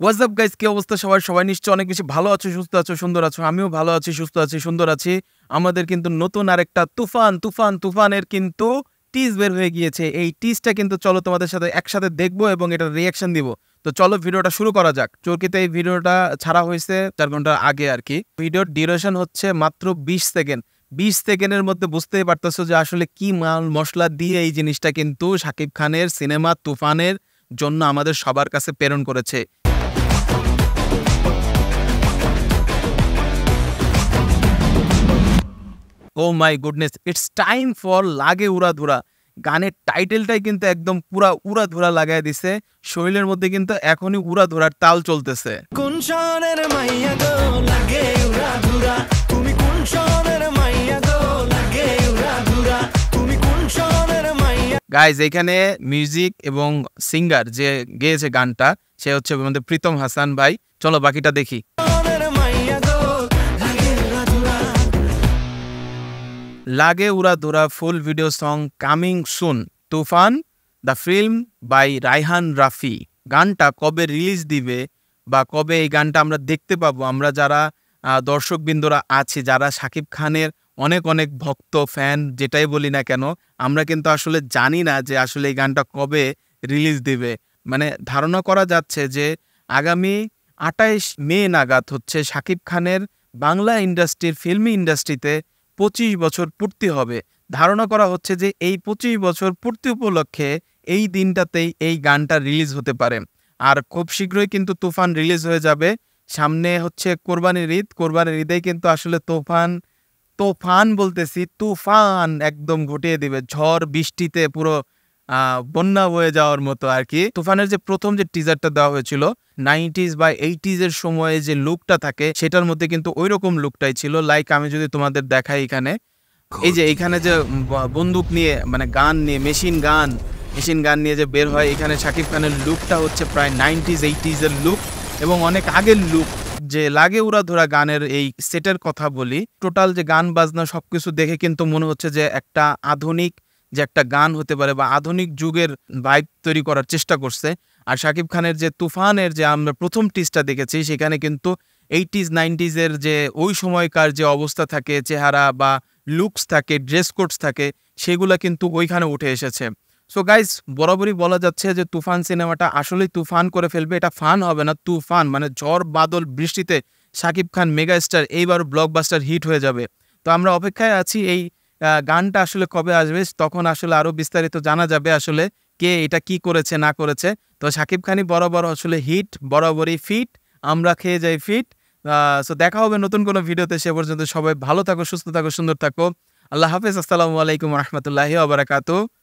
What's up guys, কি অবস্থা সবার? সবাই নিশ্চয়ই অনেক বেশি ভালো আছো, সুস্থ আছো, সুন্দর আছো। আমিও ভালো আছি, সুস্থ আছি, সুন্দর আছি। আমাদের কিন্তু নতুন আরেকটা তুফানের কিন্তু টিজ বের হয়ে গিয়েছে। এই টিজটা কিন্তু চলো তোমাদের সাথে একসাথে দেখবো এবং এটার রিয়াকশন দিব। তো চলো ভিডিওটা শুরু করা যাক। চরকিতে এই ভিডিওটা ছাড়া হয়েছে 4 ঘন্টা আগে আর কি। ভিডিওর ডিউরেশন হচ্ছে মাত্র 20 সেকেন্ড। 20 সেকেন্ডের মধ্যে বুঝতেই পারতেছো যে আসলে কি মাল মশলা দিয়ে এই জিনিসটা কিন্তু শাকিব খানের সিনেমা তুফানের জন্য আমাদের সবার কাছে প্রেরণ করেছে। Oh my goodness, it's time for লাগে উড়াধুরা। গানের টাইটেলটাই কিন্তু একদম পুরা উড়াধুরা লাগাই দিছে। শরীরের মধ্যে কিন্তু এখনই উড়াধুরার তাল চলতেছে। কোন শহরের মাইয়া গো লাগে উড়াধুরা, তুমি কোন শহরের মাইয়া গো লাগে উড়াধুরা, তুমি কোন শহরের মাইয়া। গাইজ, এখানে মিউজিক এবং সিঙ্গার যে গেয়েছে গানটা সে হচ্ছে আমাদের প্রীতম হাসান ভাই। চলো বাকিটা দেখি। লাগে উড়াধুরা full video song coming soon, Toofan the film by Raihan Rafi. গানটা কবে রিলিজ দিবে বা কবে এই গানটা আমরা দেখতে পাবো, আমরা যারা দর্শকবৃন্দরা আছি, যারা শাকিব খানের অনেক অনেক ভক্ত ফ্যান যেটাই বলি না কেন, আমরা কিন্তু আসলে জানি না যে আসলে এই গানটা কবে রিলিজ দিবে। মানে ধারণা করা যাচ্ছে যে আগামী 28 মে নাগাদ হচ্ছে শাকিব খানের বাংলা ইন্ডাস্ট্রির ফিল্মি ইন্ডাস্ট্রিতে 25 বছর পূর্তি হবে। ধারণা করা হচ্ছে যে এই 25 বছর পূর্তি উপলক্ষে এই দিনটাতেই এই গানটা রিলিজ হতে পারে। আর খুব শীঘ্রই কিন্তু তুফান রিলিজ হয়ে যাবে। সামনে হচ্ছে কোরবানির ঈদ। কোরবানির ঈদে কিন্তু আসলে তুফান বলতেছি, তুফান একদম ঘটিয়ে দিবে। ঝড় বৃষ্টিতে পুরো বন্যা বয়ে যাওয়ার মতো আর কি। তুফানের যে প্রথম যে টিজারটা দেওয়া হয়েছিল 90s বা 80s এর সময়ে যে লুকটা থাকে সেটার মধ্যে কিন্তু ওই রকম লুকটাই ছিল। লাইক আমি যদি তোমাদের দেখাই, এখানে এই যে এখানে যে বন্দুক নিয়ে মানে গান নিয়ে মেশিন গান নিয়ে যে বের হয়, এখানে শাকিব খানের লুকটা হচ্ছে প্রায় 90s 80s এর লুক এবং অনেক আগের লুক। যে লাগে উড়াধুরা গানের এই সেটের কথা বলি, টোটাল যে গান বাজনা সবকিছু দেখে কিন্তু মনে হচ্ছে যে একটা আধুনিক যে একটা গান হতে পারে বা আধুনিক যুগের ভাইব তৈরি করার চেষ্টা করছে। আর শাকিব খানের যে তুফানের যে আমরা প্রথম টিজটা দেখেছি সেখানে কিন্তু 80s 90s এর যে ওই সময়কার যে অবস্থা থাকে, চেহারা বা লুকস থাকে, ড্রেস কোডস থাকে, সেগুলা কিন্তু ওইখানে উঠে এসেছে। সো গাইস, বরাবরই বলা যাচ্ছে যে তুফান সিনেমাটা আসলেই তুফান করে ফেলবে। এটা ফান হবে না, তুফান মানে ঝড় বাদল বৃষ্টিতে শাকিব খান মেগা স্টার এইবার ব্লকবাস্টার হিট হয়ে যাবে। তো আমরা অপেক্ষায় আছি এই গানটা আসলে কবে আসবে, তখন আসলে আরো বিস্তারিত জানা যাবে আসলে কে এটা কি করেছে না করেছে। তো শাকিব খানই বরাবর আসলে হিট, বরাবরই ফিট, আমরা খেয়ে যাই ফিট। সো দেখা হবে নতুন কোনো ভিডিওতে। সে পর্যন্ত সবাই ভালো থাকো, সুস্থ থাকো, সুন্দর থাকো। আল্লাহ হাফেজ। আসসালামু আলাইকুম রহমতুল্লাহি ওয়া বারাকাতুহু।